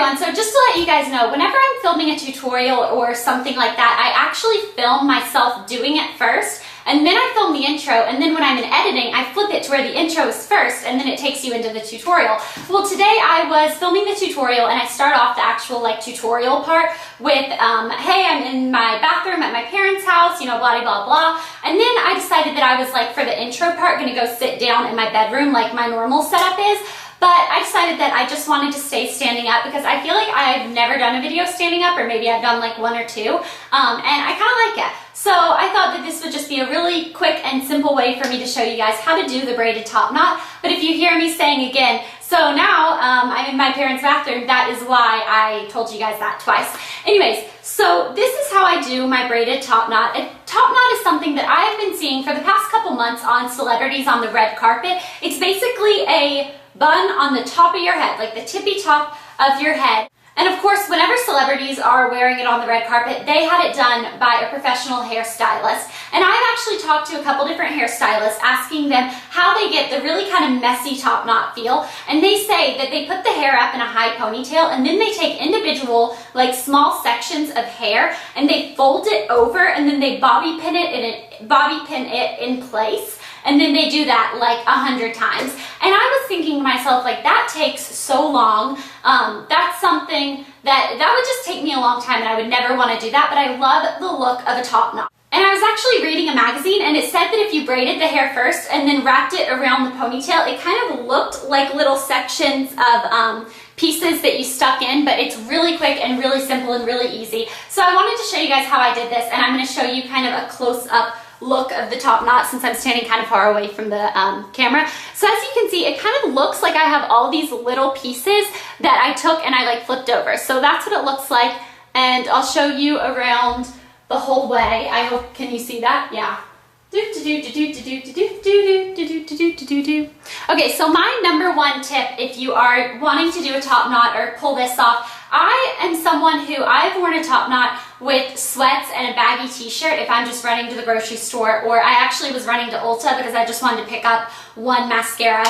everyone, so just to let you guys know, whenever I'm filming a tutorial or something like that, I actually film myself doing it first, and then I film the intro, and then when I'm in editing, I flip it to where the intro is first, and then it takes you into the tutorial. Well, today I was filming the tutorial, and I start off the actual tutorial part with, hey, I'm in my bathroom at my parents' house, you know, blah, blah, blah. And then I decided that I was for the intro part, gonna go sit down in my bedroom like my normal setup is. But I decided that I just wanted to stay standing up because I feel like I've never done a video standing up, or maybe I've done one or two, and I kind of like it. So I thought that this would just be a really quick and simple way for me to show you guys how to do the braided top knot. But if you hear me saying again, so now I'm in my parents' bathroom, that is why I told you guys that twice. Anyways, so this is how I do my braided top knot. A top knot is something that I have been seeing for the past couple months on celebrities on the red carpet. It's basically a bun on the top of your head, like the tippy top of your head. And of course, whenever celebrities are wearing it on the red carpet, they had it done by a professional hairstylist. And I've actually talked to a couple different hairstylists asking them how they get the really kind of messy top knot feel. And they say that they put the hair up in a high ponytail, and then they take individual, small sections of hair, and they fold it over, and then they bobby pin it in place. And then they do that 100 times. And I was thinking to myself, that takes so long. That's something that would just take me a long time, and I would never want to do that, but I love the look of a top knot. And I was actually reading a magazine, and it said that if you braided the hair first and then wrapped it around the ponytail, it kind of looked like little sections of pieces that you stuck in, but it's really quick and really simple and really easy. So I wanted to show you guys how I did this, and I'm going to show you kind of a close-up look of the top knot since I'm standing kind of far away from the camera. So as you can see, it kind of looks like I have all these little pieces that I took and I flipped over. So that's what it looks like, and I'll show you around the whole way. I hope, can you see that? Yeah. Okay, so my number one tip if you are wanting to do a top knot or pull this off, I am someone who I've worn a top knot with sweats and a baggy t-shirt if I'm just running to the grocery store, or I actually was running to Ulta because I just wanted to pick up one mascara.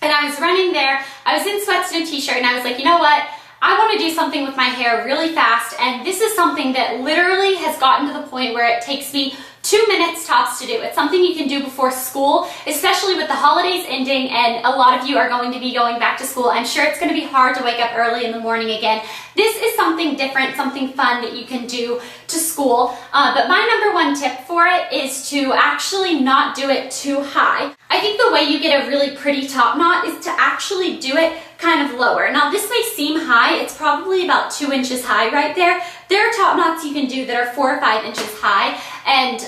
And I was running there, I was in sweats and a t-shirt, and I was like, you know what? I want to do something with my hair really fast, and this is something that literally has gotten to the point where it takes me 2 minutes tops to do. It's something you can do before school, especially with the holidays ending and a lot of you are going to be going back to school. I'm sure it's going to be hard to wake up early in the morning again. This is something different, something fun that you can do to school. But my number one tip for it is to actually not do it too high. I think the way you get a really pretty top knot is to actually do it kind of lower. Now this may seem high, it's probably about 2 inches high right there. There are top knots you can do that are 4 or 5 inches high, and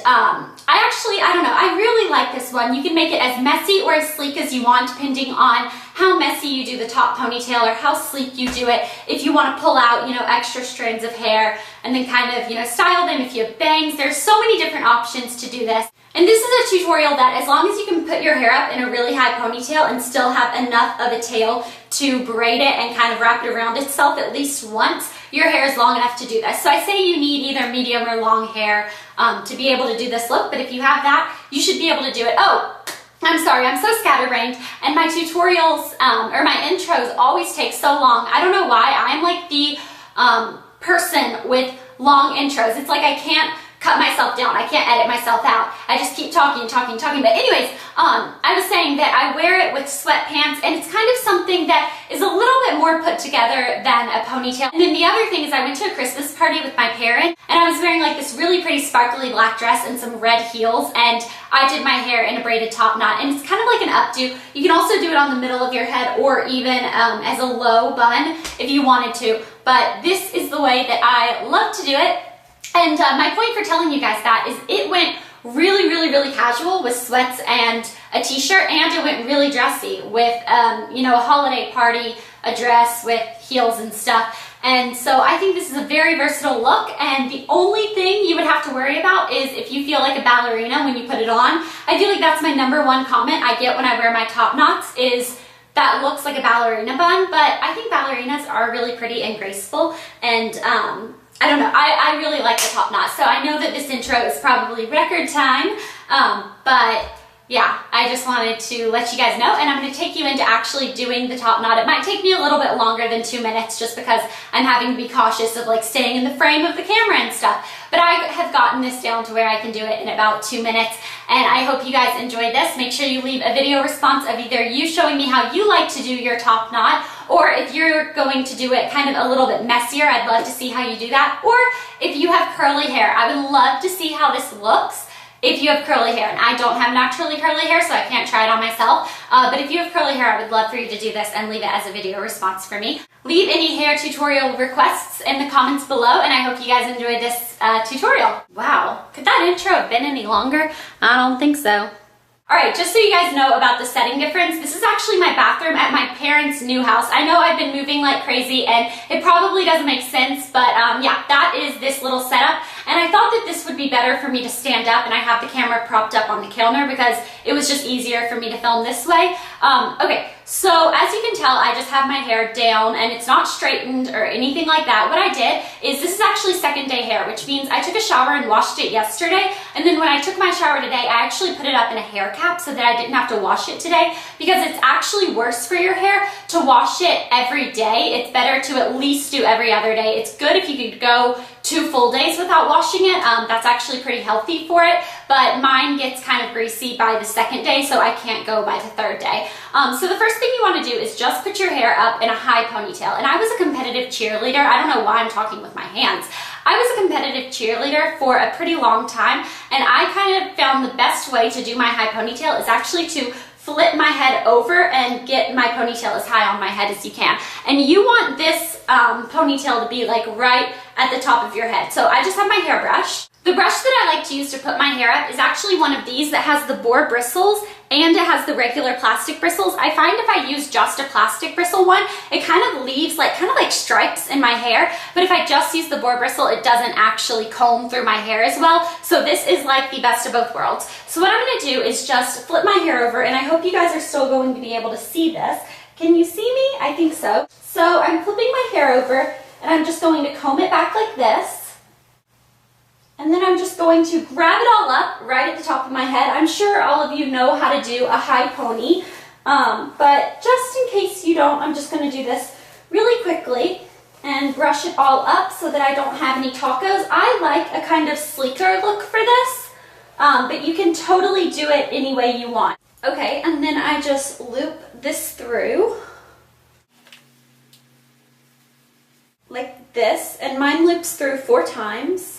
I don't know, I really like this one. You can make it as messy or as sleek as you want, depending on how messy you do the top ponytail or how sleek you do it. If you want to pull out, extra strands of hair and then kind of, style them if you have bangs. There's so many different options to do this. And this is a tutorial that as long as you can put your hair up in a really high ponytail and still have enough of a tail to braid it and kind of wrap it around itself at least once, your hair is long enough to do this. So I say you need either medium or long hair to be able to do this look, but if you have that, you should be able to do it. Oh, I'm sorry, I'm so scatterbrained, and my tutorials or my intros always take so long. I don't know why. I'm the person with long intros. It's like I can't cut myself down. I can't edit myself out. I just keep talking. But anyways, I was saying that I wear it with sweatpants, and it's kind of something that is a little bit more put together than a ponytail. And then the other thing is I went to a Christmas party with my parents, and I was wearing this really pretty sparkly black dress and some red heels, and I did my hair in a braided top knot, and it's kind of like an updo. You can also do it on the middle of your head or even as a low bun if you wanted to, but this is the way that I love to do it. And my point for telling you guys that is it went really, really, really casual with sweats and a t-shirt, and it went really dressy with, a holiday party, a dress with heels and stuff. And so I think this is a very versatile look, and the only thing you would have to worry about is if you feel like a ballerina when you put it on. I feel like that's my number one comment I get when I wear my top knots is that looks like a ballerina bun, but I think ballerinas are really pretty and graceful, and I don't know, I really like the top knot. So I know that this intro is probably record time, but yeah, I just wanted to let you guys know, and I'm going to take you into actually doing the top knot. It might take me a little bit longer than 2 minutes just because I'm having to be cautious of like staying in the frame of the camera and stuff. But I have gotten this down to where I can do it in about 2 minutes, and I hope you guys enjoyed this. Make sure you leave a video response of either you showing me how you like to do your top knot, or if you're going to do it kind of a little bit messier, I'd love to see how you do that. Or if you have curly hair, I would love to see how this looks if you have curly hair. And I don't have naturally curly hair, so I can't try it on myself. But if you have curly hair, I would love for you to do this and leave it as a video response for me. Leave any hair tutorial requests in the comments below, and I hope you guys enjoyed this tutorial. Wow, could that intro have been any longer? I don't think so. Alright, just so you guys know about the setting difference, this is actually my bathroom at my parents' new house. I know I've been moving like crazy and it probably doesn't make sense, but yeah, that is this little setup. And I thought that this would be better for me to stand up, and I have the camera propped up on the counter because it was just easier for me to film this way. Okay, so as you can tell, I just have my hair down and it's not straightened or anything like that. What I did is, this is actually second day hair, which means I took a shower and washed it yesterday, and then when I took my shower today, I actually put it up in a hair cap so that I didn't have to wash it today, because it's actually worse for your hair to wash it every day. It's better to at least do every other day. It's good if you could go 2 full days without washing it. That's actually pretty healthy for it, but mine gets kind of greasy by the second day, so I can't go by the 3rd day. So the first thing you want to do is just put your hair up in a high ponytail. And I was a competitive cheerleader. I don't know why I'm talking with my hands. I was a competitive cheerleader for a pretty long time, and I kind of found the best way to do my high ponytail is actually to flip my head over and get my ponytail as high on my head as you can. And you want this ponytail to be like right at the top of your head. So I just have my hairbrush. The brush that I like to use to put my hair up is actually one of these that has the boar bristles and it has the regular plastic bristles. I find if I use just a plastic bristle one, it kind of leaves kind of like stripes in my hair. But if I just use the boar bristle, it doesn't actually comb through my hair as well. So this is like the best of both worlds. So what I'm going to do is just flip my hair over, and I hope you guys are still going to be able to see this. Can you see me? I think so. So I'm flipping my hair over, and I'm just going to comb it back like this. And then I'm just going to grab it all up right at the top of my head. I'm sure all of you know how to do a high pony, but just in case you don't, I'm just going to do this really quickly and brush it all up so that I don't have any tacos. I like a kind of sleeker look for this, but you can totally do it any way you want. Okay, and then I just loop this through like this, and mine loops through 4 times.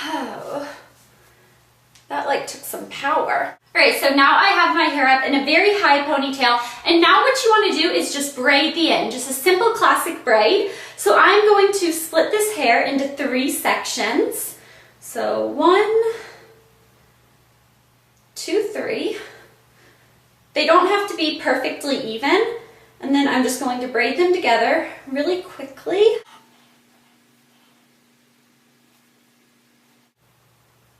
Oh, that like took some power. All right, so now I have my hair up in a very high ponytail, and now what you want to do is just braid the end, just a simple classic braid. So I'm going to split this hair into 3 sections. So 1, 2, 3. They don't have to be perfectly even, and then I'm just going to braid them together really quickly.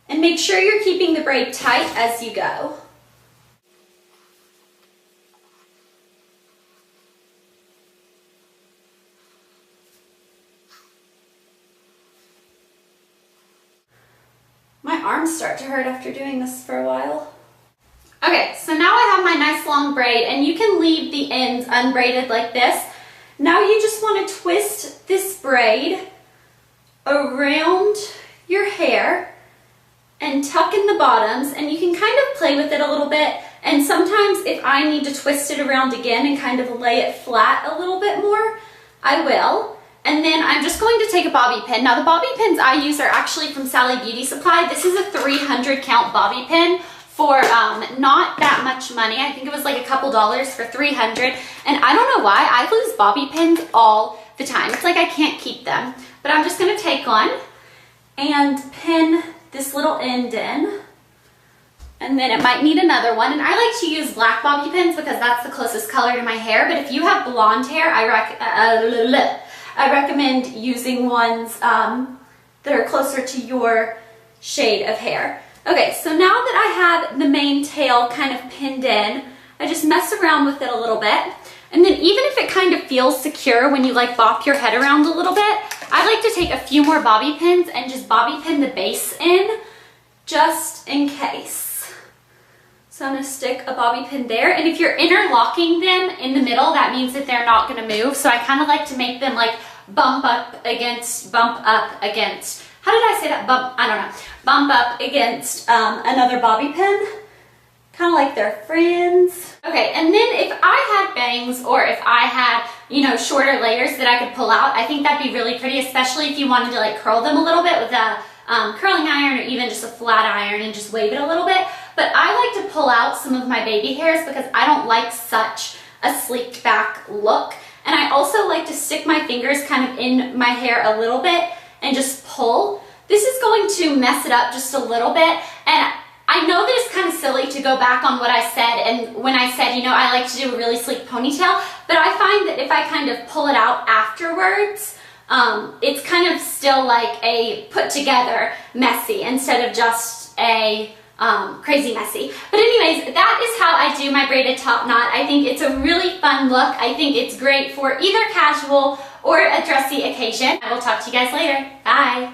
And make sure you're keeping the braid tight as you go. My arms start to hurt after doing this for a while. Okay, so now I have my nice long braid, and you can leave the ends unbraided like this. Now you just want to twist this braid around your hair and tuck in the bottoms, and you can kind of play with it a little bit, and sometimes if I need to twist it around again and kind of lay it flat a little bit more, I will. And then I'm just going to take a bobby pin. Now the bobby pins I use are actually from Sally Beauty Supply. This is a 300 count bobby pin for not that much money. I think it was like a couple dollars for 300, and I don't know why, I lose bobby pins all the time. It's like I can't keep them. But I'm just gonna take one and pin this little end in, and then it might need another one. And I like to use black bobby pins because that's the closest color to my hair, but if you have blonde hair, I recommend using ones that are closer to your shade of hair. Okay, so now that I have the main tail kind of pinned in, I just mess around with it a little bit. And then even if it kind of feels secure when you like bop your head around a little bit, I like to take a few more bobby pins and just bobby pin the base in just in case. So I'm going to stick a bobby pin there, and if you're interlocking them in the middle, that means that they're not going to move. So I kind of like to make them like bump up against, how did I say that? I don't know. Bump up against another bobby pin. Kind of like they're friends. Okay, and then if I had bangs or if I had, you know, shorter layers that I could pull out, I think that'd be really pretty, especially if you wanted to like curl them a little bit with a curling iron or even just a flat iron and just wave it a little bit. But I like to pull out some of my baby hairs because I don't like such a sleeked back look. And I also like to stick my fingers kind of in my hair a little bit and just pull. This is going to mess it up just a little bit. And I know that it's kind of silly to go back on what I said, and when I said, you know, I like to do a really sleek ponytail, but I find that if I kind of pull it out afterwards, it's kind of still like a put together messy instead of just a crazy messy. But anyways, that is how I do my braided top knot. I think it's a really fun look. I think it's great for either casual or a dressy occasion. I will talk to you guys later. Bye.